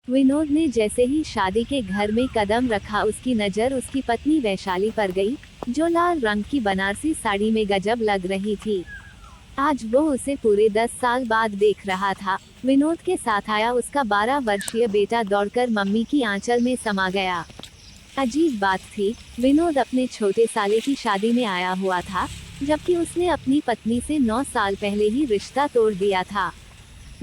विनोद ने जैसे ही शादी के घर में कदम रखा उसकी नज़र उसकी पत्नी वैशाली पर गई, जो लाल रंग की बनारसी साड़ी में गजब लग रही थी। आज वो उसे पूरे 10 साल बाद देख रहा था। विनोद के साथ आया उसका 12 वर्षीय बेटा दौड़कर मम्मी की आंचल में समा गया। अजीब बात थी, विनोद अपने छोटे साले की शादी में आया हुआ था, जबकि उसने अपनी पत्नी से 9 साल पहले ही रिश्ता तोड़ दिया था।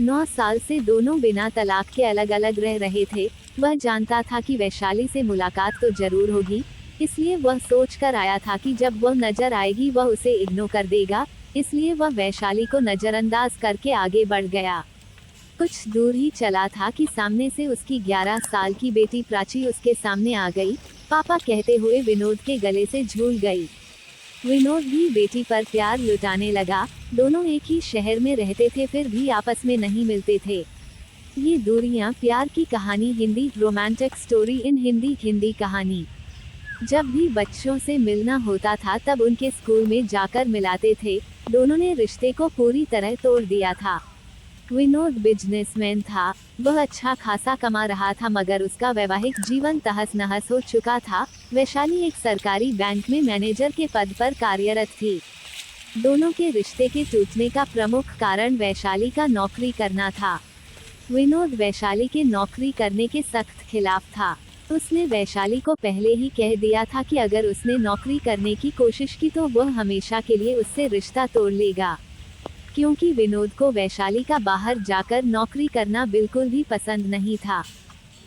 9 साल से दोनों बिना तलाक के अलग अलग रह रहे थे। वह जानता था कि वैशाली से मुलाकात तो जरूर होगी, इसलिए वह सोच कर आया था कि जब वह नजर आएगी वह उसे इग्नोर कर देगा, इसलिए वह वैशाली को नजरअंदाज करके आगे बढ़ गया। कुछ दूर ही चला था कि सामने से उसकी 11 साल की बेटी प्राची उसके सामने आ गई। पापा कहते हुए विनोद के गले से झूल गई। विनोद भी बेटी पर प्यार लुटाने लगा। दोनों एक ही शहर में रहते थे, फिर भी आपस में नहीं मिलते थे। ये दूरियां प्यार की कहानी Hindi romantic story in Hindi कहानी। जब भी बच्चों से मिलना होता था तब उनके स्कूल में जाकर मिलाते थे। दोनों ने रिश्ते को पूरी तरह तोड़ दिया था। विनोद बिजनेसमैन था, वह अच्छा खासा कमा रहा था, मगर उसका वैवाहिक जीवन तहस नहस हो चुका था। वैशाली एक सरकारी बैंक में मैनेजर के पद पर कार्यरत थी। दोनों के रिश्ते के टूटने का प्रमुख कारण वैशाली का नौकरी करना था। विनोद वैशाली के नौकरी करने के सख्त खिलाफ था। उसने वैशाली को पहले ही कह दिया था कि अगर उसने नौकरी करने की कोशिश की तो वह हमेशा के लिए उससे रिश्ता तोड़ लेगा, क्योंकि विनोद को वैशाली का बाहर जाकर नौकरी करना बिल्कुल भी पसंद नहीं था।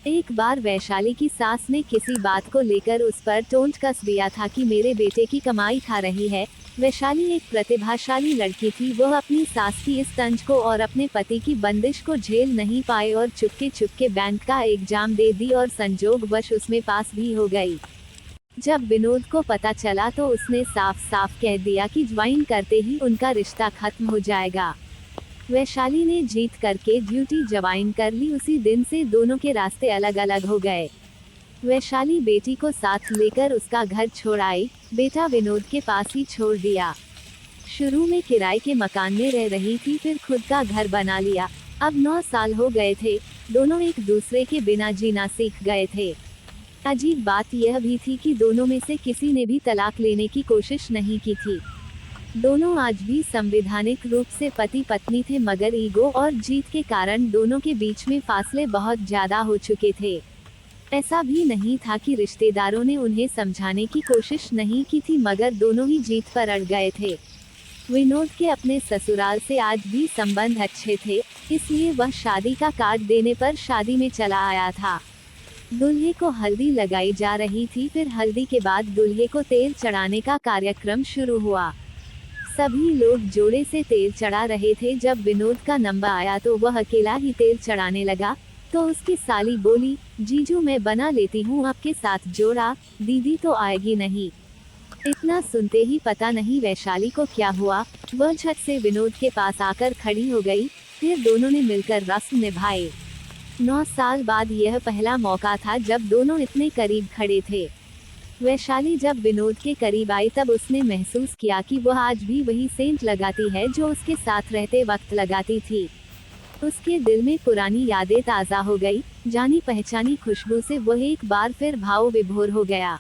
एक बार वैशाली की सास ने किसी बात को लेकर उस पर टोंट कस दिया था कि मेरे बेटे की कमाई खा रही है। वैशाली एक प्रतिभाशाली लड़की थी, वह अपनी सास की इस तंज को और अपने पति की बंदिश को झेल नहीं पाए और चुपके चुपके बैंक का एग्जाम दे दी और संजोगवश उसमें पास भी हो गई। जब विनोद को पता चला तो उसने साफ साफ कह दिया कि ज्वाइन करते ही उनका रिश्ता खत्म हो जाएगा। वैशाली ने जीत करके ड्यूटी ज्वाइन कर ली। उसी दिन से दोनों के रास्ते अलग अलग हो गए। वैशाली बेटी को साथ लेकर उसका घर छोड़ आई, बेटा विनोद के पास ही छोड़ दिया। शुरू में किराए के मकान में रह रही थी, फिर खुद का घर बना लिया। अब 9 साल हो गए थे, दोनों एक दूसरे के बिना जीना सीख गए थे। अजीब बात यह भी थी कि दोनों में से किसी ने भी तलाक लेने की कोशिश नहीं की थी। दोनों आज भी संवैधानिक रूप से पति पत्नी थे, मगर ईगो और जीत के कारण दोनों के बीच में फासले बहुत ज्यादा हो चुके थे। ऐसा भी नहीं था कि रिश्तेदारों ने उन्हें समझाने की कोशिश नहीं की थी, मगर दोनों ही जीत पर अड़ गए थे। विनोद के अपने ससुराल से आज भी संबंध अच्छे थे, इसलिए वह शादी का कार्ड देने पर शादी में चला आया था। दूल्हे को हल्दी लगाई जा रही थी, फिर हल्दी के बाद दूल्हे को तेल चढ़ाने का कार्यक्रम शुरू हुआ। सभी लोग जोड़े से तेल चढ़ा रहे थे। जब विनोद का नंबर आया तो वह अकेला ही तेल चढ़ाने लगा, तो उसकी साली बोली, जीजू मैं बना लेती हूँ आपके साथ जोड़ा, दीदी तो आएगी नहीं। इतना सुनते ही पता नहीं वैशाली को क्या हुआ, वह झट से विनोद के पास आकर खड़ी हो गई। फिर दोनों ने मिलकर रस्म निभाए। 9 साल बाद यह पहला मौका था जब दोनों इतने करीब खड़े थे। वैशाली जब विनोद के करीब आई तब उसने महसूस किया कि वह आज भी वही सेंट लगाती है जो उसके साथ रहते वक्त लगाती थी। उसके दिल में पुरानी यादें ताज़ा हो गई। जानी पहचानी खुशबू से वह एक बार फिर भाव विभोर हो गया।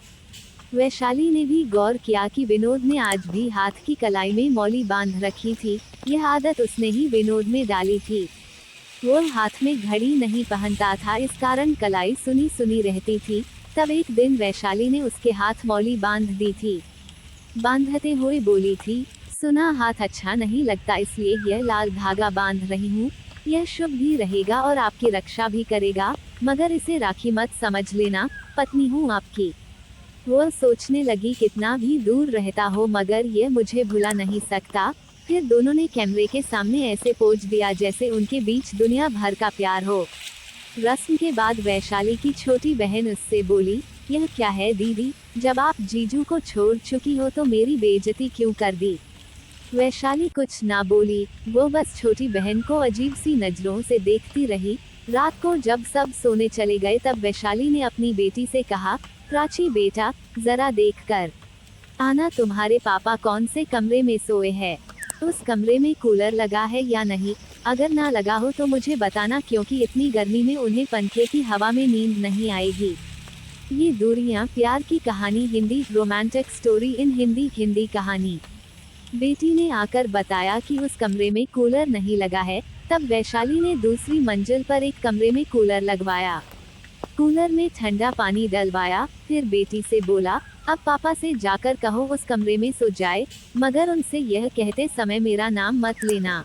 वैशाली ने भी गौर किया कि विनोद ने आज भी हाथ की कलाई में मौली बांध रखी थी। यह आदत उसने ही विनोद में डाली थी। वो हाथ में घड़ी नहीं पहनता था, इस कारण कलाई सुनी सुनी रहती थी। तब एक दिन वैशाली ने उसके हाथ मौली बांध दी थी। बांधते हुए बोली थी, सुना हाथ अच्छा नहीं लगता, इसलिए यह लाल धागा बांध रही हूँ। यह शुभ भी रहेगा और आपकी रक्षा भी करेगा, मगर इसे राखी मत समझ लेना, पत्नी हूँ आपकी। वह सोचने लगी कितना भी दूर रहता हो मगर यह मुझे भुला नहीं सकता। फिर दोनों ने कैमरे के सामने ऐसे पोज दिया जैसे उनके बीच दुनिया भर का प्यार हो। रस्म के बाद वैशाली की छोटी बहन उससे बोली, यह क्या है दीदी, जब आप जीजू को छोड़ चुकी हो तो मेरी बेइज्जती क्यों कर दी। वैशाली कुछ ना बोली, वो बस छोटी बहन को अजीब सी नजरों से देखती रही। रात को जब सब सोने चले गए तब वैशाली ने अपनी बेटी से कहा, प्राची बेटा, जरा देख कर आना तुम्हारे पापा कौन से कमरे में सोए हैं। उस कमरे में कूलर लगा है या नहीं? अगर ना लगा हो तो मुझे बताना, क्योंकि इतनी गर्मी में उन्हें पंखे की हवा में नींद नहीं आएगी। ये दूरियां, प्यार की कहानी Hindi, romantic story in Hindi. Hindi कहानी। बेटी ने आकर बताया कि उस कमरे में कूलर नहीं लगा है। तब वैशाली ने दूसरी मंजिल पर एक कमरे में कूलर लगवाया, कूलर में ठंडा पानी डलवाया, फिर बेटी से बोला, अब पापा से जाकर कहो उस कमरे में सो जाए, मगर उनसे यह कहते समय मेरा नाम मत लेना।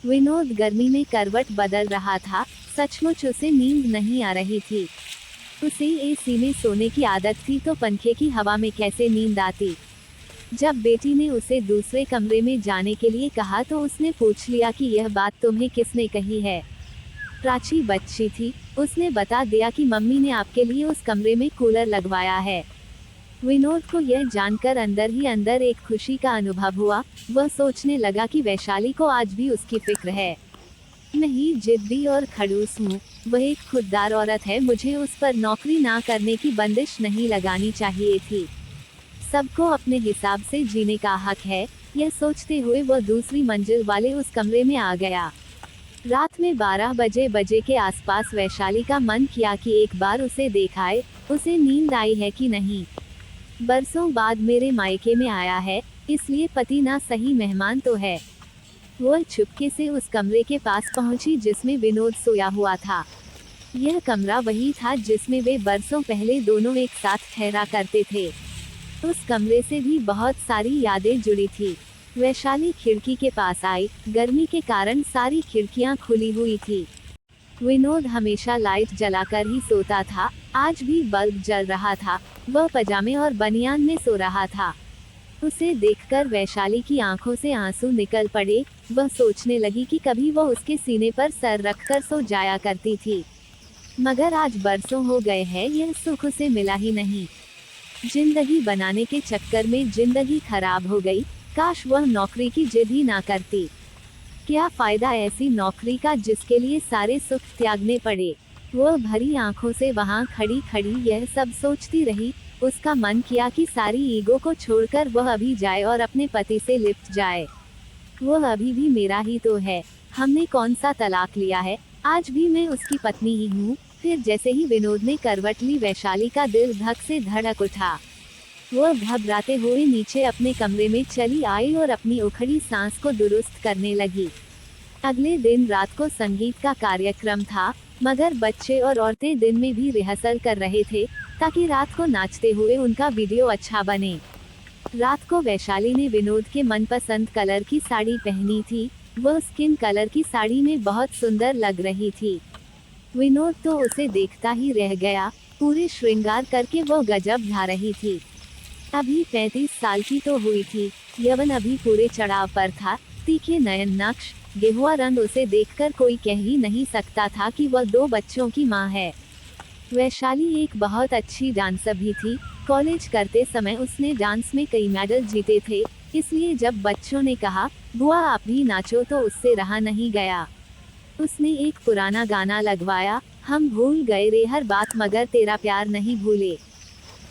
विनोद गर्मी में करवट बदल रहा था। सचमुच उसे नींद नहीं आ रही थी। उसे एसी में सोने की आदत थी तो पंखे की हवा में कैसे नींद आती। जब बेटी ने उसे दूसरे कमरे में जाने के लिए कहा तो उसने पूछ लिया कि यह बात तुम्हें किसने कही है। प्राची बच्ची थी, उसने बता दिया कि मम्मी ने आपके लिए उस कमरे में कूलर लगवाया है। विनोद को यह जानकर अंदर ही अंदर एक खुशी का अनुभव हुआ। वह सोचने लगा कि वैशाली को आज भी उसकी फिक्र है। नहीं, जिद्दी और खड़ूस हूँ, वह एक खुददार औरत है, मुझे उस पर नौकरी ना करने की बंदिश नहीं लगानी चाहिए थी। सबको अपने हिसाब से जीने का हक है, यह सोचते हुए वह दूसरी मंजिल वाले उस कमरे में आ गया। रात में 12 बजे के आसपास वैशाली का मन किया कि एक बार उसे देखाए, उसे नींद आई है कि नहीं। बरसों बाद मेरे मायके में आया है, इसलिए पति ना सही मेहमान तो है। वह चुपके से उस कमरे के पास पहुंची जिसमें विनोद सोया हुआ था। यह कमरा वही था जिसमें वे बरसों पहले दोनों एक साथ ठहरा करते थे। उस कमरे से भी बहुत सारी यादें जुड़ी थी। वैशाली खिड़की के पास आई, गर्मी के कारण सारी खिड़कियां खुली हुई थी। विनोद हमेशा लाइट जलाकर ही सोता था, आज भी बल्ब जल रहा था। वह पजामे और बनियान में सो रहा था। उसे देखकर वैशाली की आंखों से आंसू निकल पड़े। वह सोचने लगी कि कभी वह उसके सीने पर सर रखकर सो जाया करती थी, मगर आज बरसों हो गए हैं, यह सुख उसे मिला ही नहीं। जिंदगी बनाने के चक्कर में जिंदगी खराब हो गई। काश वह नौकरी की जिद ही ना करती। क्या फायदा ऐसी नौकरी का जिसके लिए सारे सुख त्यागने पड़े। वह भरी आंखों से वहां खड़ी खड़ी यह सब सोचती रही। उसका मन किया कि सारी ईगो को छोड़कर वह अभी जाए और अपने पति से लिप्ट जाए। वह अभी भी मेरा ही तो है, हमने कौन सा तलाक लिया है, आज भी मैं उसकी पत्नी ही हूँ। फिर जैसे ही विनोद ने करवट ली, वैशाली का दिल धक से धड़क उठा। वह घबराते हुए नीचे अपने कमरे में चली आई और अपनी उखड़ी सांस को दुरुस्त करने लगी। अगले दिन रात को संगीत का कार्यक्रम था, मगर बच्चे और औरतें दिन में भी रिहर्सल कर रहे थे ताकि रात को नाचते हुए उनका वीडियो अच्छा बने। रात को वैशाली ने विनोद के मनपसंद कलर की साड़ी पहनी थी। वह स्किन कलर की साड़ी में बहुत सुंदर लग रही थी। विनोद तो उसे देखता ही रह गया। पूरे श्रृंगार करके वह गजब ढा रही थी। अभी 35 साल की तो हुई थी, यौवन अभी पूरे चढ़ाव पर था। तीखे नयन नक्श, गेहुआ रंग, उसे देखकर कोई कह ही नहीं सकता था कि वह 2 बच्चों की मां है। वैशाली एक बहुत अच्छी डांसर भी थी। कॉलेज करते समय उसने डांस में कई मेडल जीते थे, इसलिए जब बच्चों ने कहा बुआ आप भी नाचो तो उससे रहा नहीं गया। उसने एक पुराना गाना लगवाया, हम भूल गए रे हर बात मगर तेरा प्यार नहीं भूले।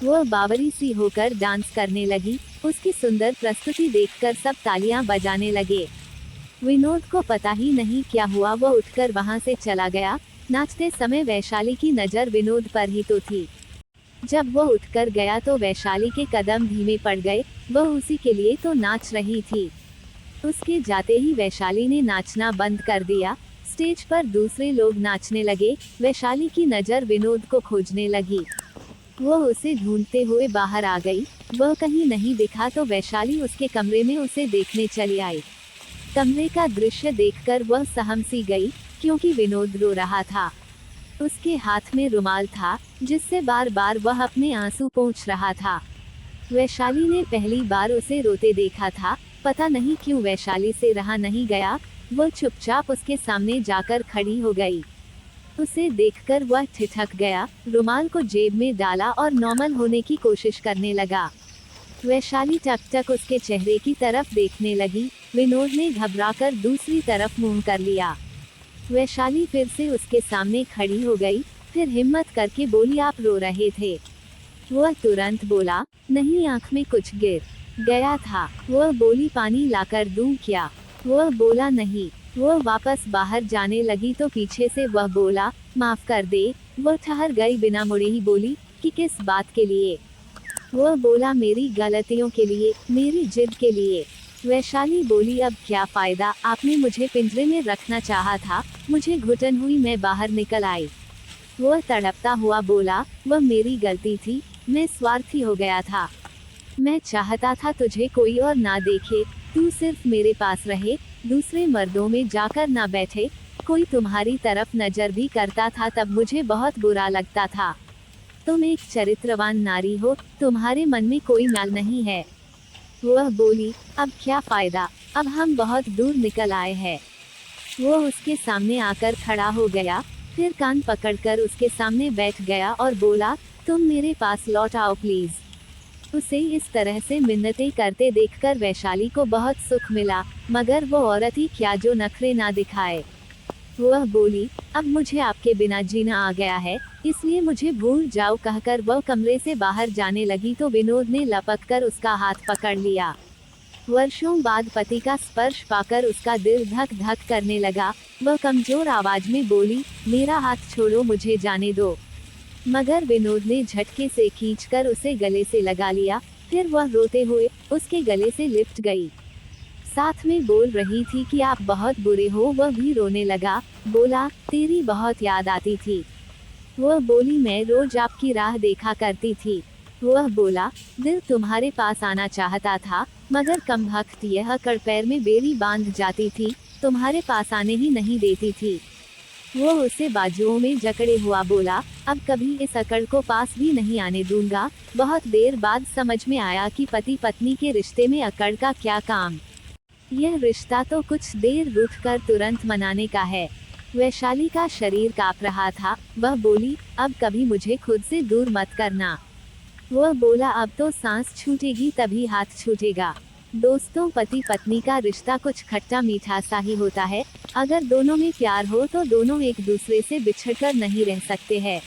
वह बावरी सी होकर डांस करने लगी। उसकी सुंदर प्रस्तुति देखकर सब तालियां बजाने लगे। विनोद को पता ही नहीं क्या हुआ, वह उठकर वहां से चला गया। नाचते समय वैशाली की नज़र विनोद पर ही तो थी। जब वह उठकर गया तो वैशाली के कदम धीमे पड़ गए। वह उसी के लिए तो नाच रही थी। उसके जाते ही वैशाली ने नाचना बंद कर दिया। स्टेज पर दूसरे लोग नाचने लगे। वैशाली की नज़र विनोद को खोजने लगी। वह उसे ढूंढते हुए बाहर आ गई। वह कहीं नहीं दिखा तो वैशाली उसके कमरे में उसे देखने चली आई। कमरे का दृश्य देखकर वह सहम सी गई, क्योंकि विनोद रो रहा था। उसके हाथ में रुमाल था, जिससे बार बार वह अपने आंसू पोंछ रहा था। वैशाली ने पहली बार उसे रोते देखा था। पता नहीं क्यों वैशाली से रहा नहीं गया। वह चुपचाप उसके सामने जाकर खड़ी हो गई। उसे देखकर वह ठिठक गया, रुमाल को जेब में डाला और नॉर्मल होने की कोशिश करने लगा। वैशाली टक टक उसके चेहरे की तरफ देखने लगी। विनोद ने घबराकर दूसरी तरफ मुंह कर लिया। वैशाली फिर से उसके सामने खड़ी हो गई, फिर हिम्मत करके बोली आप रो रहे थे। वह तुरंत बोला नहीं, आंख में कुछ गिर। गया था। वह बोली पानी लाकर दूं क्या? वह बोला नहीं। वह वापस बाहर जाने लगी तो पीछे से वह बोला, माफ कर दे। वह ठहर गई बिना मुड़े ही बोली, कि किस बात के लिए? वह बोला मेरी गलतियों के लिए, मेरी जिद के लिए। वैशाली बोली अब क्या फायदा, आपने मुझे पिंजरे में रखना चाहा था, मुझे घुटन हुई मैं बाहर निकल आई। वह तड़पता हुआ बोला, वह मेरी गलती थी, मैं स्वार्थी हो गया था। मैं चाहता था तुझे कोई और ना देखे, तू सिर्फ मेरे पास रहे, दूसरे मर्दों में जाकर ना बैठे, कोई तुम्हारी तरफ नजर भी करता था तब मुझे बहुत बुरा लगता था। तुम एक चरित्रवान नारी हो, तुम्हारे मन में कोई मैल नहीं है। वह बोली, अब क्या फायदा, अब हम बहुत दूर निकल आए हैं। वो उसके सामने आकर खड़ा हो गया, फिर कान पकड़कर उसके सामने बैठ गया और बोला, तुम मेरे पास लौट आओ प्लीज। उसे इस तरह से मिन्नतें करते देखकर वैशाली को बहुत सुख मिला, मगर वो औरत ही क्या जो नखरे ना दिखाए। वह बोली, अब मुझे आपके बिना जीना आ गया है, इसलिए मुझे भूल जाओ कहकर वह कमरे से बाहर जाने लगी तो विनोद ने लपककर उसका हाथ पकड़ लिया। वर्षों बाद पति का स्पर्श पाकर उसका दिल धक धक करने लगा। वह कमजोर आवाज में बोली, मेरा हाथ छोड़ो, मुझे जाने दो। मगर विनोद ने झटके से खींचकर उसे गले से लगा लिया, फिर वह रोते हुए उसके गले से लिपट गई। साथ में बोल रही थी कि आप बहुत बुरे हो। वह भी रोने लगा, बोला, तेरी बहुत याद आती थी। वह बोली, मैं रोज आपकी राह देखा करती थी। वह बोला, दिल तुम्हारे पास आना चाहता था, मगर कमबख्त यह अकड़ पैर में बेड़ी बांध जाती थी, तुम्हारे पास आने ही नहीं देती थी। वो उसे बाजुओं में जकड़े हुआ बोला, अब कभी इस अकड़ को पास भी नहीं आने दूंगा। बहुत देर बाद समझ में आया कि पति पत्नी के रिश्ते में अकड़ का क्या काम। यह रिश्ता तो कुछ देर रुककर तुरंत मनाने का है। वैशाली का शरीर कांप रहा था। वह बोली, अब कभी मुझे खुद से दूर मत करना। वह बोला, अब तो सांस छूटेगी तभी हाथ छूटेगा। दोस्तों, पति पत्नी का रिश्ता कुछ खट्टा मीठा सा ही होता है। अगर दोनों में प्यार हो तो दोनों एक दूसरे से बिछड़कर नहीं रह सकते हैं।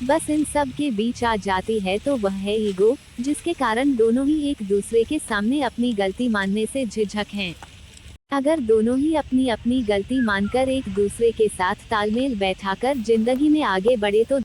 बस इन सब के बीच आ जाती है तो वह है ईगो, जिसके कारण दोनों ही एक दूसरे के सामने अपनी गलती मानने से झिझक हैं। अगर दोनों ही अपनी अपनी गलती मानकर एक दूसरे के साथ तालमेल बैठाकर जिंदगी में आगे बढ़े तो